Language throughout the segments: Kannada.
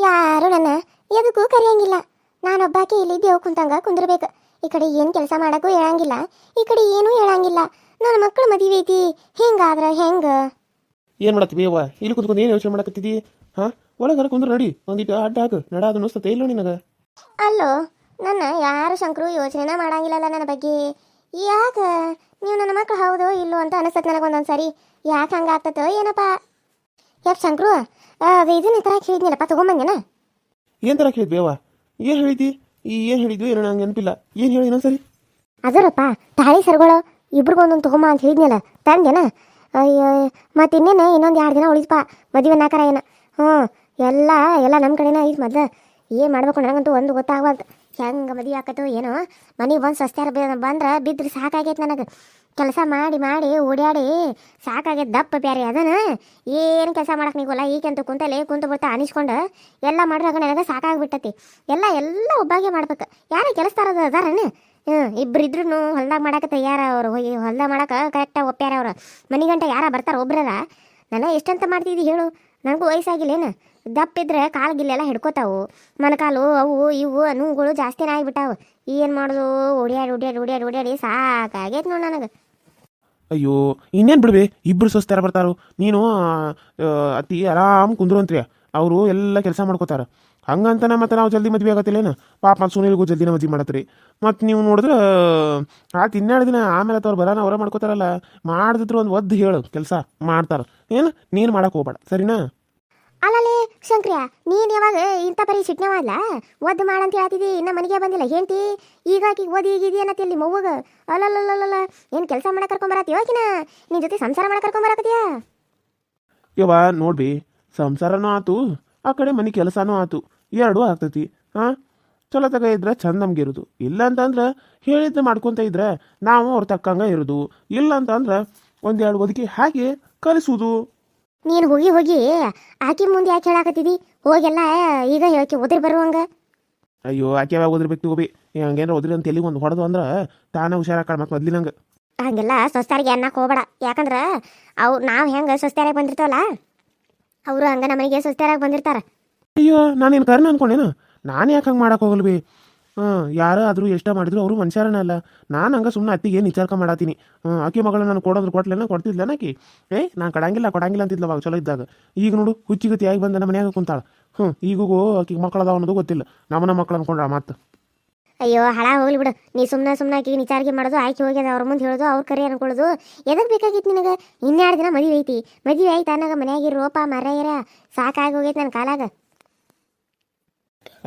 ಯಾರು ನನ್ನ ಎದಕ್ಕೂ ಕರೆಯಂಗಿಲ್ಲ. ನಾನೊಬ್ಬಾಕಿ ಇಲ್ಲಿ ದೇವ್ ಕುಂತಂಗ ಕುಂದಿರ್ಬೇಕು. ಈ ಕಡೆ ಏನು ಕೆಲಸ ಮಾಡಕ್ಕೂ ಹೇಳಂಗಿಲ್ಲ, ಈ ಕಡೆ ಏನೂ ಹೇಳಂಗಿಲ್ಲ. ನನ್ನ ಮಕ್ಕಳು ಮದುವೆ ಐತಿ, ಹಿಂಗಾದ್ರ ಹೆಂಗ? ಏನು ಮಾಡತ್ತೀವಿ ಅವ್ವ? ಇಲ್ಲಿ ಕುಂತ್ಕೊಂಡು ಏನು ಯೋಚನೆ ಮಾಡಕತ್ತಿದ್ದಿ? ಹಾಂ, ಒಳಗಾರ ಕುಂದ್ರ ನಡಿ, ಒಂದಿಟ್ಟು ಅಡ್ಡ ಹಾಕು, ನಡ ಅದು ಅನಿಸ್ತತೆ ಇಲ್ಲ ನಿನಗೆ? ಅಲ್ಲೋ, ನನ್ನ ಯಾರು ಶಂಕರು ಯೋಚನೆನ ಮಾಡಂಗಿಲ್ಲಲ್ಲ ನನ್ನ ಬಗ್ಗೆ. ಯಾಕ ನೀವು ನನ್ನ ಮಕ್ಕಳು ಹೌದೋ ಇಲ್ಲೋ ಅಂತ ಅನಿಸ್ತದೆ ನನಗೊಂದೊಂದು ಸರಿ. ಯಾಕೆ ಹಂಗಾಗ್ತತೋ ಏನಪ್ಪ? ಯಾಕೆ ಶಂಕರು ಅದು ಇದನ್ನ ಥರ ಕೇಳಿದ್ನಲ್ಲಪ್ಪ, ತೊಗೊಂಬಂದೇನ? ಏನು ಥರ ಕೇಳಿದ್ವಿ ಅವ್ವ? ಏನು ಹೇಳಿದ್ದಿ? ಏನು ಹೇಳಿದ್ವಿ ಏನೋ ನಂಗೆ ನೆನಪಿಲ್ಲ. ಏನು ಹೇಳಿ ಇನ್ನೊಂದ್ಸರಿ? ಅದರಪ್ಪ ತಾಳಿ ಸರ್ಗಳು ಇಬ್ರಿಗೊಂದೊಂದು ತೊಗೊಂಬ ಅಂತ ಹೇಳಿದ್ನಲ್ಲ, ತಂದೇನ? ಅಯ್ಯೋ, ಮತ್ತು ಇನ್ನೇನು ಇನ್ನೊಂದು 2 ದಿನ ಉಳಿದಪ್ಪ ಮದುವೆ ನಾಕರ ಏನ. ಎಲ್ಲ ಎಲ್ಲ ನಮ್ಮ ಕಡೆನ ಐದು. ಮೊದಲು ಏನು ಮಾಡ್ಬೇಕು ನನಗಂತೂ ಒಂದು ಗೊತ್ತಾಗಬಾರ್ದು. ಹೆಂಗೆ ಮದುವೆ ಆಕತ್ತೋ ಏನೋ. ಮನೆಗೆ ಬಂದು ಸ್ವಸ್ತ್ಯಾರ ಬಂದ್ರೆ ಬಿದ್ದರೆ ಸಾಕಾಗೈತೆ ನನಗೆ. ಕೆಲಸ ಮಾಡಿ ಮಾಡಿ ಓಡಾಡಿ ಸಾಕಾಗೈತೆ. ದಪ್ಪ ಬ್ಯಾರೆ ಅದನ್ನ ಏನು ಕೆಲಸ ಮಾಡಕ್ಕೆ ನೀಗೋಲ್ಲ. ಈಗಂತೂ ಕುಂತಲೇ ಕುಂತು ಬರ್ತಾ ಅನಿಸ್ಕೊಂಡು ಎಲ್ಲ ಮಾಡಿದಾಗ ನನಗೆ ಸಾಕಾಗ್ಬಿಟ್ಟತಿ. ಎಲ್ಲ ಒಬ್ಬಾಗೆ ಮಾಡ್ಬೇಕು. ಯಾರು ಕೆಲಸದಾರದ ಅದಾರನ? ಇಬ್ರು ಹೊಲ್ದಾಗ ಮಾಡಕ್ಕೆ ತಯಾರ. ಅವ್ರು ಹೋಗಿ ಹೊಲ್ದಾಗ ಮಾಡಕ್ಕೆ ಕರೆಕ್ಟಾಗಿ ಒಪ್ಪ್ಯಾರ. ಅವ್ರು ಮನೆ ಗಂಟೆ ಯಾರ ಬರ್ತಾರೆ ಒಬ್ರರ. ನಾನು ಎಷ್ಟಂತ ಮಾಡ್ತಿದ್ದಿ ಹೇಳು? ನನಗೂ ವಯಸ್ಸಾಗಿಲ್ಲೇನು? ದಪ್ಪಿದ್ರೆ ಕಾಲ್ಗಿಲ್ಲೆಲ್ಲ ಹಿಡ್ಕೋತಾವು, ಮೊಣಕಾಲು ಅವು ಇವು ನೋವುಗಳು ಜಾಸ್ತಿನೇ ಆಗಿಬಿಟ್ಟಾವು. ಏನು ಮಾಡೋದು? ಓಡ್ಯಾಡಿ ಸಾಕಾಗೈತೆ ನೋಡಿ ನನಗೆ. ಅಯ್ಯೋ, ಇನ್ನೇನು ಬಿಡ್ಬೇ, ಇಬ್ಬರು ಸ್ವಸ್ತಾರ ಬರ್ತಾರೋ. ನೀನು ಅತಿ ಆರಾಮ್ ಕುಂದ್ರಂತ್ರಿ, ಅವರು ಎಲ್ಲ ಕೆಲಸ ಮಾಡ್ಕೋತಾರ. ಹಂಗಂತನ ಮತ್ತೆ ನಾವು ಜಲ್ದಿ ಮದುವೆ ಆಗತ್ತಿಲ್ಲೇನು? ಪಾಪ ಮತ್ತು ಸುನೀಲ್ಗೂ ಜಲ್ದಿನ ಮದುವೆ ಮಾಡತ್ರಿ. ಮತ್ತು ನೀವು ನೋಡಿದ್ರೆ ಆತು 12 ದಿನ ಆಮೇಲೆ ಅವ್ರು ಬರೋಣ ಅವರ ಮಾಡ್ಕೋತಾರಲ್ಲ. ಮಾಡಿದ್ರು ಒಂದು ಒದ್ದು ಹೇಳು ಕೆಲಸ ಮಾಡ್ತಾರೆ. ಏನು ನೀನು ಮಾಡಕ್ಕೆ ಹೋಗ್ಬೇಡ, ಸರಿನಾ? ಅಲ್ಲಲ್ಲಿ ಶಂಕ್ರಿಯ, ನೀನು ಯಾವಾಗ ಇಂಥ ಪರಿ ಸಿಟ್ನವಲ್ಲ ಒದ್ದು ಮಾಡಂತ ಹೇಳ್ತಿದ್ದಿ. ಇನ್ನು ಮನೆಗೆ ಬಂದಿಲ್ಲ ಹೇಳ್ತಿ. ಈಗ ಆಕಿ ಓದಿ ಈಗಿದಿ ಅನ್ನತ್ತಿ ಅಲ್ಲಿ ಮವ್ವಗ. ಅಲ್ಲಲ್ಲ ಏನು ಕೆಲಸ ಮಾಡಕ್ಕೆ ಕರ್ಕೊಂಬರತ್ತೀವ ಆಕಿನ? ನಿನ್ನ ಜೊತೆ ಸಂಸಾರ ಮಾಡಕ್ಕೆ ಕರ್ಕೊಂಬರಕತ್ತೀಯ? ಯವ್ವ ನೋಡ್ಬಿ, ಸಂಸಾರನೂ ಆತು, ಆ ಕಡೆ ಮನೆ ಕೆಲಸನೂ ಆತು, ಎರಡೂ ಆಗ್ತೈತಿ. ಹಾಂ, ಚಲೋ ತಗ ಇದ್ರೆ ಚಂದ ನಮ್ಗೆ ಇರೋದು. ಇಲ್ಲ ಅಂತಂದ್ರೆ ಹೇಳಿದ್ದು ಮಾಡ್ಕೊತ ಇದ್ರೆ ನಾವು ಅವ್ರ ತಕ್ಕಂಗ ಇರೋದು. ಇಲ್ಲ ಅಂತಂದ್ರೆ 1-2 ಒದಗಿ ಹಾಕಿ ಕಲಿಸೋದು. ನೀನು ಹೋಗಿ ಆಕಿ ಮುಂದೆ ಯಾಕೆ ಹೇಳಾಕತ್ತಿದ್ದಿ? ಹೋಗೆಲ್ಲ ಈಗ ಹೇಳಕ್ಕೆ ಓದಿರ್ ಬರುವಂಗ. ಅಯ್ಯೋ, ಆಕೆ ಯಾವಾಗ ಓದಿರ್ಬೇಕು ತಗೋಬಿ. ಹಂಗೇನಾರ ಓದ್ರಿ ಅಂತ ಎಲ್ಲಿ ಒಂದು ಹೊಡೆದು ಅಂದ್ರೆ ತಾನೇ ಹುಷಾರಾಕಳ ಮತ್ತು ಮೊದ್ಲಿನಂಗೆ. ಹಂಗೆಲ್ಲ ಸ್ವಸ್ಥರಿಗೆ ಅನ್ನಕ್ಕೆ ಹೋಗ್ಬೇಡ. ಯಾಕಂದ್ರೆ ನಾವು ಹೆಂಗೆ ಸ್ವಸ್ಥರಾಗಿ ಬಂದಿರ್ತಾವಲ್ಲ, ಅವರು ಹಂಗೆ ನಮ್ಮನೆಗೆ ಸ್ವಸ್ಥರಾಗಿ ಬಂದಿರ್ತಾರೆ. ಅಯ್ಯೋ, ನಾನೇನು ಕರ್ನ ಅನ್ಕೊಂಡೇನು? ನಾನು ಯಾಕೆ ಹಂಗೆ ಮಾಡಕ್ಕೆ ಹೋಗಲ್ವಿ? ಯಾರಾದರೂ ಎಷ್ಟ ಮಾಡಿದ್ರು ಅವರು ಮನುಷ್ಯರನ ಅಲ್ಲ. ನಾನು ಹಂಗೆ ಸುಮ್ಮನೆ ಅತ್ತಿಗೆ ಏನು ವಿಚಾರ ಮಾಡತ್ತೀನಿ. ಆಕೆ ಮಗಳು ನಾನು ಕೊಡ್ತಿದ್ಲೇನ ಆಕಿ? ನಾನು ಕೊಡಂಗಿಲ್ಲ ಅಂತಿದ್ಲ ಅವಾಗ ಚಲೋ ಇದ್ದಾಗ. ಈಗ ನೋಡು ಹುಚ್ಚಿಗತಿ ಆಗಿ ಬಂದ ನಮ್ಮ ಮನ್ಯಾಗ ಕುಂತಾಳ. ಈಗೂ ಆಕಿಗೆ ಮಕ್ಕಳದಾವ ಅನ್ನೋದು ಗೊತ್ತಿಲ್ಲ. ನಮ್ಮನ್ನ ಮಕ್ಕಳು ಅನ್ಕೊಂಡ್ರ ಮಾತು. ಅಯ್ಯೋ, ಹಳ ಹೋಗ್ಲಿ ಬಿಡು. ನೀ ಸುಮ್ಮನೆ ಆಕಿಗೆ ವಿಚಾರಿಗೆ ಮಾಡೋದು, ಆಯ್ಕೆ ಹೋಗ್ಯದ ಅವ್ರ ಮುಂದೆ ಹೇಳೋದು, ಅವ್ರ ಕರೆ ಅನ್ಕೊಳ್ಳೋದು ಎದಕ್ಕೆ ಬೇಕಾಗಿತ್ತು ನಿನಗೆ? 2 ದಿನ ಮದುವೆ ಐತಿ. ಮದುವೆ ಆಯ್ತು ಅನ್ನೋಗ ಮನ್ಯಾಗಿರೋಪ ಮರ್ಯಾರ ಸಾಕಾಗಿ ಹೋಗೈತೆ ನನ್ನ ಕಾಲಾಗ.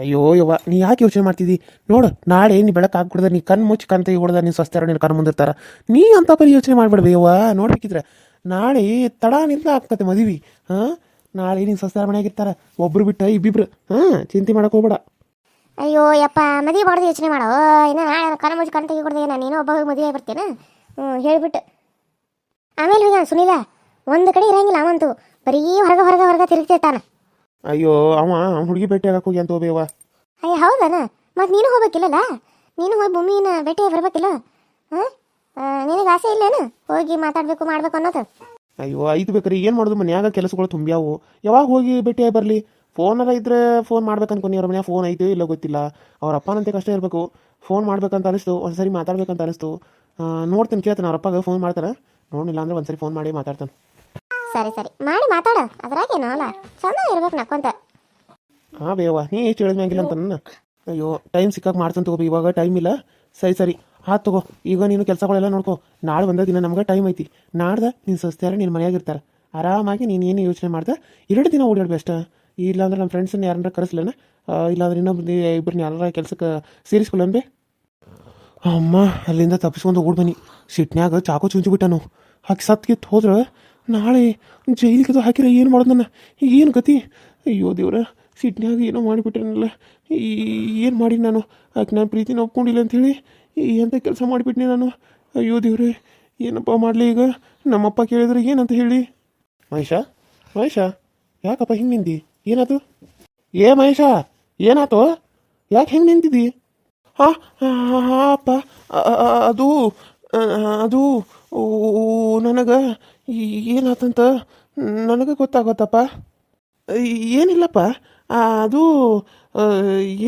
ಅಯ್ಯೋ ಯವ್ವ, ನೀ ಯಾಕೆ ಯೋಚನೆ ಮಾಡ್ತಿದ್ದಿ? ನೋಡು, ನಾಳೆ ನೀ ಬೆಳಕು ಹಾಕ್ಬಿಡ್ದ, ನೀ ಕಣ್ಣು ಮುಚ್ಚಿ ಕಣ್ ತೆಗಿ ಹೊಡೆದ, ನೀನು ಸ್ವಸ್ಥರ ನೀನು ಕಣ್ಣು ಮುಂದಿರ್ತಾರ. ನೀ ಅಂತ ಪರಿ ಯೋಚನೆ ಮಾಡ್ಬಿಡ್ಬೇ ಯವ್ವ. ನೋಡ್ಬೇಕಿದ್ರೆ ನಾಳೆ ತಡ ನಿಂತ ಆಗ್ತತೆ ಮದುವೆ. ನಾಳೆ ನೀನು ಸ್ವಸ್ಥರ ಮನೆಯಾಗಿರ್ತಾರ, ಒಬ್ರು ಬಿಟ್ಟು ಇಬ್ಬಿಬ್ರು. ಚಿಂತೆ ಮಾಡಕ್ಕೆ ಹೋಗ್ಬೇಡ. ಅಯ್ಯೋ ಯಪ್ಪ, ಮದುವೆ ಮಾಡೋದು ಯೋಚನೆ ಮಾಡೋ. ಇನ್ನು ನಾಳೆ ಕಣ್ಣು ಮುಚ್ಚಿ ಕಣ್ಣು ತೆಗಿ ಕೊಡ್ದೇನ? ನೀನು ಒಬ್ಬ ಮದುವೆ ಬರ್ತೇನೆ ಹೇಳಿಬಿಟ್ಟು. ಆಮೇಲೆ ಹೋಗ ಸುನೀಲ ಒಂದು ಕಡೆ ಇರಂಗಿಲ್ಲ. ಅವಂತೂ ಬರೀ ಹೊರಗೆ ತಿರುಗ್ತಿರ್ತಾನ. ಅಯ್ಯೋ, ಅವ ಹುಡುಗಿ ಭೇಟಿ ಆಗಕ್ಕೆ ಹೋಗಿ ಅಂತ ಹೋಗ್ಬೇವ. ಅಯ್ಯ ಹೌದನ? ಮತ್ತು ನೀನು ಹೋಗ್ಬೇಕಿಲ್ಲಲ್ಲ? ನೀನು ಹೋಗಿ ಭೂಮಿನ ಭೇಟಿ ಬರ್ಬೇಕಿಲ್ಲ? ನಿನಗೆ ಆಸೆ ಇಲ್ಲೇನು ಹೋಗಿ ಮಾತಾಡಬೇಕು ಮಾಡ್ಬೇಕು ಅನ್ನೋದು? ಅಯ್ಯೋ ಐದು ಬೇಕ್ರಿ, ಏನು ಮಾಡೋದು? ಮನ್ಯಾಗ ಕೆಲಸಗಳು ತುಂಬ್ಯಾವು. ಯಾವಾಗ ಹೋಗಿ ಭೇಟಿಯಾಗಿ ಬರಲಿ? ಫೋನಾರ ಇದ್ರೆ ಫೋನ್ ಮಾಡ್ಬೇಕು ಅನ್ಕೊನಿ. ಅವ್ರ ಮನ್ಯಾಗ ಫೋನ್ ಐತೆ ಇಲ್ಲ ಗೊತ್ತಿಲ್ಲ. ಅವ್ರ ಅಪ್ಪನಂತೆ ಕಷ್ಟ ಇರಬೇಕು. ಫೋನ್ ಮಾಡ್ಬೇಕಂತ ಅನಿಸ್ತು, ಒಂದ್ಸರಿ ಮಾತಾಡ್ಬೇಕಂತ ಅನಿಸ್ತು. ನೋಡ್ತೀನಿ, ಕೇಳ್ತಾನೆ ಅವ್ರ ಅಪ್ಪಗೆ. ಫೋನ್ ಮಾಡ್ತಾರೆ, ನೋಡಿಲ್ಲ ಅಂದ್ರೆ ಒಂದ್ಸರಿ ಫೋನ್ ಮಾಡಿ ಮಾತಾಡ್ತಾನೆ. ಸರಿ ಮಾಡಿ ಮಾತಾಡ, ಅದ್ರಾಗೇನೋ ಅಲ್ಲ, ಚಂದ ಇರ್ಬೇಕು ನಕ್ಕೊಂತ. ಹಾಂ ಬೇವ, ನೀ ಎಷ್ಟು ಹೇಳಿದ್ಮ್ಯಾಗಿಲ್ಲ ಅಂತ ನನ್ನ. ಅಯ್ಯೋ, ಟೈಮ್ ಸಿಕ್ಕಾಗ ಮಾಡ್ತಾನೆ ತಗೋ. ಇವಾಗ ಟೈಮ್ ಇಲ್ಲ. ಸರಿ ಹಾಂ ತಗೋ. ಈಗ ನೀನು ಕೆಲಸಗಳೆಲ್ಲ ನೋಡ್ಕೊ. ನಾಳೆ ಬಂದ ದಿನ ನಮ್ಗೆ ಟೈಮ್ ಐತಿ. ನಾಡ್ದೆ ನೀನು ಸ್ವಸ್ತ್ಯಾರ ನಿನ್ನ ಮನೆಯಾಗಿರ್ತಾರೆ. ಆರಾಮಾಗಿ ನೀನು ಏನು ಯೋಚನೆ ಮಾಡ್ದೆ 2 ದಿನ ಓಡಾಡ್ಬಿ ಅಷ್ಟ. ಇಲ್ಲಾಂದ್ರೆ ನಮ್ಮ ಫ್ರೆಂಡ್ಸನ್ನ ಯಾರನ್ನ ಕರೆಸ್ಲೇನ? ಇಲ್ಲಾಂದ್ರೆ ಇನ್ನೊಬ್ಬರು ಇಬ್ಬರನ್ನ ಯಾರ ಕೆಲಸಕ್ಕೆ ಸೇರಿಸ್ಕೊಳ್ಳನ್ಬೇ. ಅಮ್ಮ, ಅಲ್ಲಿಂದ ತಪ್ಪಿಸ್ಕೊಂಡು ಓಡ್ ಬನ್ನಿ. ಸಿಟ್ನ್ಯಾಗ ಚಾಕು ಚುಂಚು ಬಿಟ್ಟನು. ಹಾಕಿ ಸತ್ಗಿತ್ತು ಹೋದ್ರೆ ನಾಳೆ ಜೈಲಿಗೆ ಹಾಕಿರ ಏನು ಮಾಡೋದು? ನನ್ನ ಏನು ಗತಿ? ಅಯ್ಯೋ ದೇವ್ರ, ಸಿಟ್ನ್ಯಾಗ ಏನೋ ಮಾಡಿಬಿಟ್ಟನಲ್ಲ. ಏನು ಮಾಡಿ ನಾನು? ಆಕೆ ನಾನು ಪ್ರೀತಿನ ಒಪ್ಕೊಂಡಿಲ್ಲ ಅಂಥೇಳಿ ಎಂಥ ಕೆಲಸ ಮಾಡಿಬಿಟ್ನಿ ನಾನು. ಅಯ್ಯೋ ದೇವ್ರೆ, ಏನಪ್ಪ ಮಾಡಲಿ ಈಗ? ನಮ್ಮಪ್ಪ ಕೇಳಿದ್ರೆ ಏನಂತ ಹೇಳಿ? ಮಹೇಶ ಯಾಕಪ್ಪ ಹಿಂಗೆ ನಿಂತಿ? ಏನಾಯ್ತು? ಮಹೇಶ ಏನಾಯ್ತು? ಯಾಕೆ ಹೆಂಗೆ ನಿಂತಿದ್ದಿ? ಹಾಂ ಅಪ್ಪ, ಅದು ನನಗೆ ಏನಾತಂತ ನನಗೆ ಗೊತ್ತಾಗತ್ತಪ್ಪ. ಏನಿಲ್ಲಪ್ಪ, ಅದು ಆ,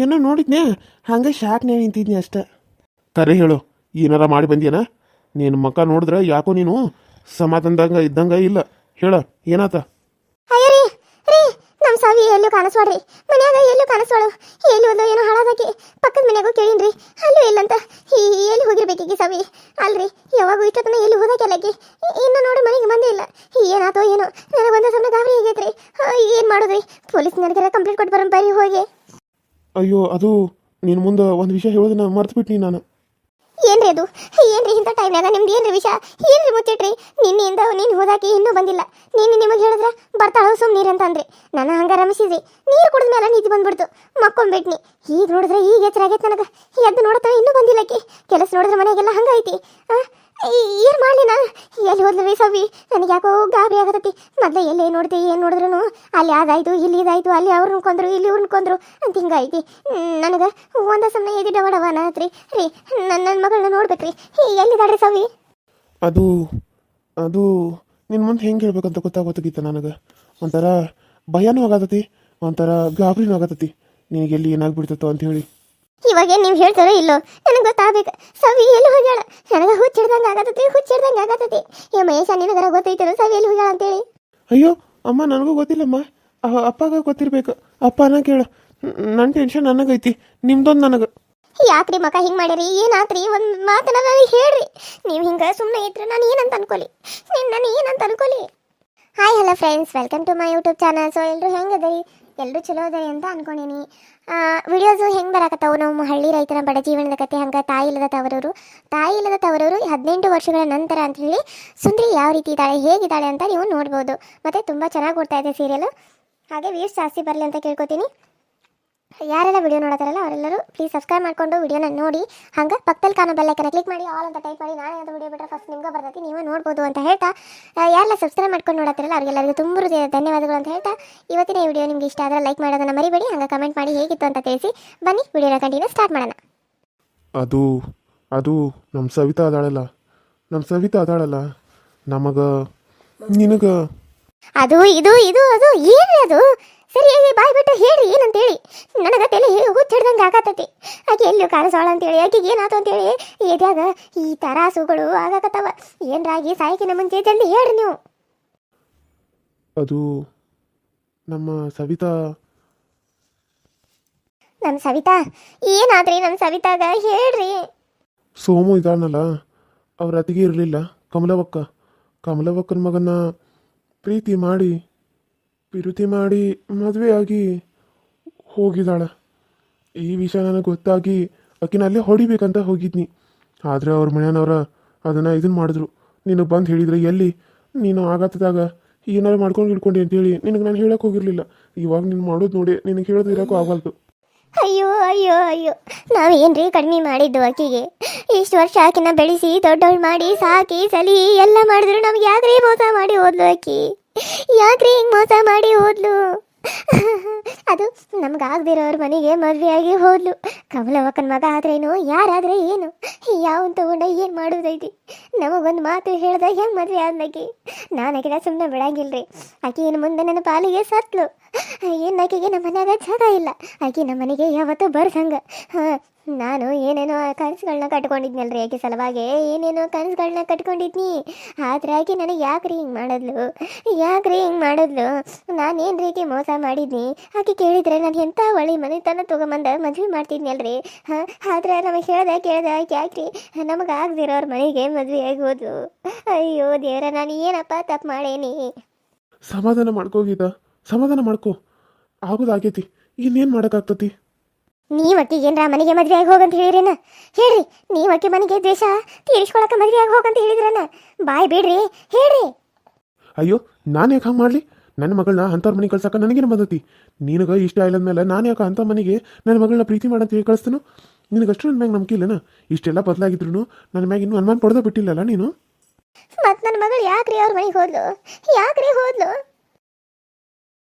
ಏನೋ ನೋಡಿದ್ನೆ ಹಂಗೆ ಶಾಕ್ನೇ ನಿಂತಿದ್ನಿ ಅಷ್ಟೆ. ಕರೆ ಹೇಳು, ಏನಾರ ಮಾಡಿ ಬಂದ್ಯಾನ? ನೀನು ಮಕ್ಕ ನೋಡಿದ್ರೆ ಯಾಕೋ ನೀನು ಸಮಾಧಾನದಂಗ ಇದ್ದಂಗ ಇಲ್ಲ. ಹೇಳ, ಏನಾತ? ಅಯ್ಯೋ ರೀ ರೀ ನಮ್ಮ ಸಾವಿ ಎಲ್ಲೂ ಕಾಣಿಸ್ವಾಡ್ರಿ, ಮನ್ಯಾಗ ಎಲ್ಲೂ ಕಾಣಿಸ್ವಾಳು, ಎಲ್ಲಿ ಹೋದ್ಲು ಏನೋ ಹಾಳಾದಾಕಿ. ಪಕ್ಕದ ಮನ್ಯಾಗೂ ಕೇಳಿನ್ರಿ, ಅಲ್ಲೂ ಇಲ್ಲಂತ. ಎಲ್ಲಿ ಹೋಗಿರ್ಬೇಕೀಗ ಸಾವಿ? ಅಲ್ರಿ ಯಾವಾಗೂ ಇಷ್ಟೊತ್ತನ ಎಲ್ಲಿ ಹೋದಾಕೆಲ್ಲಕಿ ಇನ್ನು ನೋಡಿ ಮನೆಗೆ ಬಂದೇ ಇಲ್ಲ. ಏನಾತೋ ಏನೋ, ನನಗೆ ಒಂದೇ ಸಮಯ ಗಾಬರಿ ಆಗೈತ್ರಿ. ಏನು ಮಾಡೋದ್ರಿ? ಪೊಲೀಸ್ ನನಗೆಲ್ಲ ಕಂಪ್ಲೇಂಟ್ ಕೊಟ್ಟು ಬರೋಣ ಬರ್ರಿ ಹೋಗಿ. ಅಯ್ಯೋ, ಅದು ನೀನು ಮುಂದೆ ಒಂದು ವಿಷಯ ಹೇಳೋದನ್ನ ಮರ್ತ್ಬಿಟ್ನಿ ನಾನು. ಏನ್ರಿ ಅದು? ಏನ್ರಿ ಇಂಥ ಟೈಮ್ನಾಗ ನಿಮ್ದು ಏನ್ರಿ ವಿಷಯ? ಏನ್ರಿ ಮುಚ್ಚಿಟ್ರಿ? ನಿನ್ನೆಯಿಂದ ನೀನು ಹೋದಾಕಿ ಇನ್ನೂ ಬಂದಿಲ್ಲ. ನಿಮಗೆ ಹೇಳಿದ್ರೆ ಬರ್ತಾಳೋ ಸುಮ್ಮನೀರಿ ಅಂತ ಅಂದ್ರಿ. ನಾನು ಹಂಗ ರಮಿಸಿದ್ರಿ, ನೀರು ಕುಡಿದ ಮೇಲೆ ನಿದ್ದೆ ಬಂದ್ಬಿಡ್ತು, ಮಕ್ಕೊಂಬಿಟ್ನಿ. ಈಗ ನೋಡಿದ್ರೆ ಈಗ ಎಚ್ಚರ ಆಗೈತೆ ನನಗೆ. ಎದ್ದು ನೋಡ್ತಾ ಇನ್ನೂ ಬಂದಿಲ್ಲಕಿ. ಕೆಲಸ ನೋಡಿದ್ರೆ ಮನೆಗೆಲ್ಲ ಹಂಗೈತಿ. ಏನು ಮಾಡಲಿ ನಾನು? ಎಲ್ಲಿ ಹೋದ್ಲು ಸವಿ? ನನಗೆ ಯಾಕೋ ಗಾಬರಿ ಆಗತೈತಿ. ಮೊದಲೇ ಎಲ್ಲೇ ನೋಡ್ತಿ, ಏನು ನೋಡಿದ್ರು ಅಲ್ಲಿ ಅದಾಯ್ತು, ಇಲ್ಲಿ ಇದಾಯ್ತು, ಅಲ್ಲಿ ಅವ್ರನ್ನ ಕೊಂದ್ರು, ಇಲ್ಲಿ ಇವ್ರನ್ನ ಕೊಂದ್ರು ಅಂತ ಹಿಂಗೈತಿ. ನನಗೆ ಒಂದ ಸಮಯ ಎದಿ ಡವಡವ ಅನ್ನತ್ರಿ. ರೀ ನನ್ನ ಮಗಳನ್ನ ನೋಡ್ಬೇಕ್ರಿ. ಎಲ್ಲಿದಾಡ್ರಿ ಸವಿ? ಅದು ಅದು ನಿನ್ನ ಮುಂದೆ ಹೆಂಗೆ ಹೇಳ್ಬೇಕಂತ ಗೊತ್ತಾಗೋತ್ತಾಗಿತ್ತ ನನಗೆ. ಒಂಥರ ಭಯನೂ ಆಗತತಿ, ಒಂಥರ ಗಾಬರಿನೂ ಆಗತತಿ. ನಿನಗೆ ಎಲ್ಲಿ ಏನಾಗ್ಬಿಡ್ತತ್ತೋ ಅಂತ ಹೇಳಿ. ಇವಾಗ ನೀವು ಹೇಳ್ತಾರೋ ಇಲ್ಲೋ ನನಗೆ ಗೊತ್ತಾಗಬೇಕು. ಸವಿ ಎಲ್ಲಿ ಹೋಗ್ಯಾಳ? ನನಗೆ ಹುಚ್ಚಿಡ್ದಂಗೆ ಆಗತತಿ. ಏ ಮಹೇಶ, ನಿನಗರ ಗೊತ್ತೈತಲ್ಲ ಸವಿ ಎಲ್ಲಿ ಹೋಗ್ಯಾಳ ಅಂತೇಳಿ? ಅಯ್ಯೋ ಅಮ್ಮ, ನನಗೂ ಗೊತ್ತಿಲ್ಲಮ್ಮ. ಅಪ್ಪಗ ಗೊತ್ತಿರ್ಬೇಕು. ಅಪ್ಪನ ಕೇಳು. ನನ್ನ ಟೆನ್ಷನ್ ನನಗೈತಿ, ನಿಮ್ದೊಂದು ನನಗೆ. ಯಾಕ್ರಿ ಮಕ್ಕ ಹಿಂಗೆ ಮಾಡಿರಿ? ಏನಾತ್ರಿ? ಒಂದು ಮಾತನ್ನ ನನಗೆ ಹೇಳ್ರಿ. ನೀವು ಹಿಂಗೆ ಸುಮ್ಮನೆ ಇದ್ರೆ ನಾನು ಏನಂತ ಅನ್ಕೊಳ್ಳಿ? Hi hello friends, welcome to my YouTube channel. So ಎಲ್ಲರೂ ಹೆಂಗದರಿ? ಎಲ್ಲರೂ ಚಲೋ ಅದರಿ ಅಂತ ಅನ್ಕೊಂಡೀನಿ. ವಿಡಿಯೋಸು ಹೆಂಗೆ ಬರಾಕತ್ತಾವು? ನಮ್ಮ ಹಳ್ಳಿ ರೈತರ ಬಡ ಜೀವನದ ಕತೆ. ಹಂಗೆ ತಾಯಿ ಇಲ್ಲದ ತವರವರು 18 ವರ್ಷಗಳ ನಂತರ ಅಂತ ಹೇಳಿ ಸುಂದ್ರಿ ಯಾವ ರೀತಿ ಇದ್ದಾಳೆ, ಹೇಗಿದ್ದಾಳೆ ಅಂತ ನೀವು ನೋಡ್ಬೋದು. ಮತ್ತು ತುಂಬ ಚೆನ್ನಾಗಿ ಕೊಡ್ತಾ ಇದೆ ಸೀರಿಯಲು. ಹಾಗೆ ವ್ಯೂಸ್ ಜಾಸ್ತಿ ಬರಲಿ ಅಂತ ಕೇಳ್ಕೊತೀನಿ. ಯಾರೆಲ್ಲ ವಿಡಿಯೋ ನೋಡೋತಾರಲ್ಲ ಅವರೆಲ್ಲರೂ ಪ್ಲೀಸ್ ಸಬ್ಸ್ಕ್ರೈಬ್ ಮಾಡ್ಕೊಂಡು ವಿಡಿಯೋನ ನೋಡಿ. ಹಂಗೆ ಪಕ್ಕದಲ್ಲಿ ಕಾಣೋ ಬೆಲ್ಲೈಕನ್ನ ಕ್ಲಿಕ್ ಮಾಡಿ ಆಲ್ ಅಂತ ಟೈಪ್ ಮಾಡಿ. ನಾನೇ ಅದು ವಿಡಿಯೋ ಬಿಟ್ಟರೆ ಫಸ್ಟ್ ನಿಮ್ಗೆ ಬರ್ತೈತಿ, ನೀವೇ ನೋಡ್ಬೋದು ಅಂತ ಹೇಳ್ತಾ, ಯಾರೆಲ್ಲ ಸಬ್ಸ್ಕ್ರೈಬ್ ಮಾಡ್ಕೊಂಡು ನೋಡತ್ತಿರಲ್ಲ ಅವರಿಗೆಲ್ಲರಿಗೂ ತುಂಬ ಧನ್ಯವಾದಗಳು ಅಂತ ಹೇಳ್ತಾ, ಇವತ್ತಿನ ಈ ವಿಡಿಯೋ ನಿಮ್ಗೆ ಇಷ್ಟ ಆದರೆ ಲೈಕ್ ಮಾಡೋದನ್ನು ಮರಿಬೇಡಿ. ಹಂಗೆ ಕಮೆಂಟ್ ಮಾಡಿ ಹೇಗಿತ್ತು ಅಂತ ತಿಳಿಸಿ. ಬನ್ನಿ ವಿಡಿಯೋನ ಕಂಟಿನ್ಯೂ ಸ್ಟಾರ್ಟ್ ಮಾಡೋಣ. ಅದು ನಮ್ಮ ಸವಿತಾ ಅದಾಳಲ್ಲ, ನಮಗೆ ನಿನಗೆ ಅದು ಇದು ಏನ್ರಿ ಅದು? ಸರಿಯಾಗಿ ಬಾಯ್ ಬಿಟ್ಟು ಹೇಳ್ರಿ ಏನಂತೇಳಿ. ನನಗೆ ತಲೆ ಹುಚ್ಚಿಡ್ದಂಗೆ ಆಗತ್ತೈತಿ. ಆಕೆ ಎಲ್ಲೂ ಕಾಣಿಸೋಳ ಅಂತೇಳಿ, ಆಕೆಗೆ ಏನಾಯ್ತು ಅಂತೇಳಿ ಎದ್ಯಾಗ ಈ ತರಾಸುಗಳು ಆಗಾಕತ್ತವ. ಏನ್ರಾಗಿ ಸಾಯಕಿನ ಮುಂಚೆ ಜಲ್ದಿ ಹೇಳ್ರಿ ನೀವು. ಅದು ನಮ್ಮ ಸವಿತಾ ಏನಾದ್ರಿ ನಮ್ಮ ಸವಿತಾಗ? ಹೇಳ್ರಿ. ಸೋಮು ಇದ್ದಾಳನಲ್ಲ, ಅವ್ರ ಅತ್ತಿಗೆ ಇರಲಿಲ್ಲ, ಕಮಲವಕ್ಕನ ಮಗನ ಪ್ರೀತಿ ಮಾಡಿ ಮದುವೆಯಾಗಿ ಹೋಗಿದ್ದಾಳೆ. ಈ ವಿಷಯ ನನಗೆ ಗೊತ್ತಾಗಿ ಆಕಿನ ಅಲ್ಲೇ ಹೊಡಿಬೇಕಂತ ಹೋಗಿದ್ನಿ. ಆದರೆ ಅವ್ರ ಮನೆಯವ್ರ ಇದನ್ನು ಮಾಡಿದ್ರು. ನಿನಗೆ ಬಂದು ಹೇಳಿದ್ರೆ ಎಲ್ಲಿ ನೀನು ಆಗತ್ತದಾಗ ಏನಾರು ಮಾಡ್ಕೊಂಡು ಹಿಡ್ಕೊಂಡಿ ಅಂತೇಳಿ ನಿನಗೆ ನಾನು ಹೇಳಕ್ಕೆ ಹೋಗಿರಲಿಲ್ಲ. ಇವಾಗ ನೀನು ಮಾಡೋದು ನೋಡಿ ನಿನಗೆ ಹೇಳೋದು ಇರೋಕ್ಕೂ ಆಗಲ್ತು. ಅಯ್ಯೋ ನಾವೇನ್ರಿ ಕಡಿಮೆ ಮಾಡಿದ್ದು ಆಕಿಗೆ? ಇಷ್ಟು ವರ್ಷ ಆಕಿನ ಬೆಳೆಸಿ ದೊಡ್ಡವಳು ಮಾಡಿ ಸಾಕಿ ಸಲಿ ಎಲ್ಲ ಮಾಡಿದ್ರು ನಮ್ಗೆ ಯಾಕ್ರಿ ಮೋಸ ಮಾಡಿ ಹೋದ್ಲು ಆಕಿ? ಯಾಕ್ರಿ ಹಿಂಗೆ ಮೋಸ ಮಾಡಿ ಹೋದ್ಲು? ಅದು ನಮ್ಗಾಗದಿರೋರ ಮನೆಗೆ ಮದುವೆಯಾಗಿ ಹೋದ್ಲು. ಕಮಲವಕ್ಕನ ಮಗ ಆದ್ರೇನು, ಯಾರಾದ್ರೆ ಏನು, ಯಾವನ್ ತಗೊಂಡ ಏನು ಮಾಡೋದೈತಿ? ನಮಗೊಂದು ಮಾತು ಹೇಳ್ದ ಹೆಂಗೆ ಮದುವೆ ಆದ್ನಾಕಿ? ನಾನು ಆಕಿನ ಸುಮ್ಮನೆ ಬಿಡಂಗಿಲ್ರಿ. ಆಕಿ ಏನು ಮುಂದೆ ನನ್ನ ಪಾಲಿಗೆ ಸತ್ಲು. ಏನು ಆಕಿಗೆ ನಮ್ಮ ಮನ್ಯಾಗ ಜಾಗ ಇಲ್ಲ. ಆಕಿ ನಮ್ಮ ಮನೆಗೆ ಯಾವತ್ತೂ ಬರ್ಸಂಗ. ನಾನು ಏನೇನೋ ಕನಸುಗಳನ್ನ ಕಟ್ಕೊಂಡಿದ್ನಲ್ರಿ ಆಕೆ ಸಲುವಾಗಿ. ಏನೇನೋ ಕನಸುಗಳನ್ನ ಕಟ್ಕೊಂಡಿದ್ನಿ. ಆದರೆ ಆಕೆ ನನಗೆ ಯಾಕ್ರಿ ಹಿಂಗೆ ಮಾಡಿದ್ಲು? ನಾನೇನು ರೀತಿ ಮೋಸ ಮಾಡಿದ್ನಿ? ಆಕೆ ಕೇಳಿದ್ರೆ ನಾನು ಎಂಥ ಒಳ್ಳೆ ಮನೆತನ ತೊಗೊಂಬಂದ ಮದುವೆ ಮಾಡ್ತಿದ್ನಲ್ರಿ. ಆದರೆ ನಮಗೆ ಕೇಳ್ದೆ ಆಕೆ ಯಾಕ್ರಿ ನಮಗೆ ಆಗದಿರೋರ ಮನೆಗೆ ಮದುವೆಯಾಗಿ ಹೋದ್ಲು? ಅಯ್ಯೋ ದೇವರ, ನಾನು ಏನಪ್ಪ ತಪ್ಪು ಮಾಡೇನಿ? ಸಮಾಧಾನ ಮಾಡ್ಕೋ. ಆಗೋದಾಗೈತಿ, ಇನ್ನೇನು ಮಾಡೋಕ್ಕಾಗ್ತತಿ? ನೀವು ಅಕ್ಕಿಗೆ ಏನರ ಮನೆಗೆ ಮದುವೆ ಆಗಿ ಹೋಗಂತ ಹೇಳಿರೇನ? ಹೇಳ್ರಿ. ನೀವು ಅಕ್ಕಿ ಮನೆಗೆ ದ್ವೇಷ ತೀರಿಸ್ಕೊಳಕ್ಕೆ ಮದುವೆ ಆಗಿ ಹೋಗಂತ ಹೇಳಿದ್ರನ? ಬಾಯ್ ಬಿಡ್ರಿ, ಹೇಳ್ರಿ. ಅಯ್ಯೋ, ನಾನು ಯಾಕೆ ಹಂಗೆ ಮಾಡಲಿ? ನನ್ನ ಮಗಳನ್ನ ಅಂಥವ್ರ ಮನೆಗೆ ಕಳ್ಸಕ್ಕೆ ನನಗೇನು ಬಂದತಿ? ನಿನಗೆ ಇಷ್ಟ ಇಲ್ಲದ್ಮೇಲೆ ನಾನು ಯಾಕೆ ಅಂಥ ಮನೆಗೆ ನನ್ನ ಮಗಳನ್ನ ಪ್ರೀತಿ ಮಾಡಂತ ಹೇಳಿ ಕಳಿಸ್ತಾನು? ನಿನಗಷ್ಟು ನನ್ನ ಮ್ಯಾಗ ನಂಬಿಕೆ ಇಲ್ಲನ? ಇಷ್ಟೆಲ್ಲ ಬದಲಾಗಿದ್ರು ನನ್ನ ಮ್ಯಾಗ ಇನ್ನೂ ಅನುಮಾನ ಪಡೆದ ಬಿಟ್ಟಿಲ್ಲಲ್ಲ ನೀನು? ಮತ್ತು ನನ್ನ ಮಗಳು ಯಾಕ್ರಿ ಅವ್ರ ಮನೆಗೆ ಹೋದ್ಲು?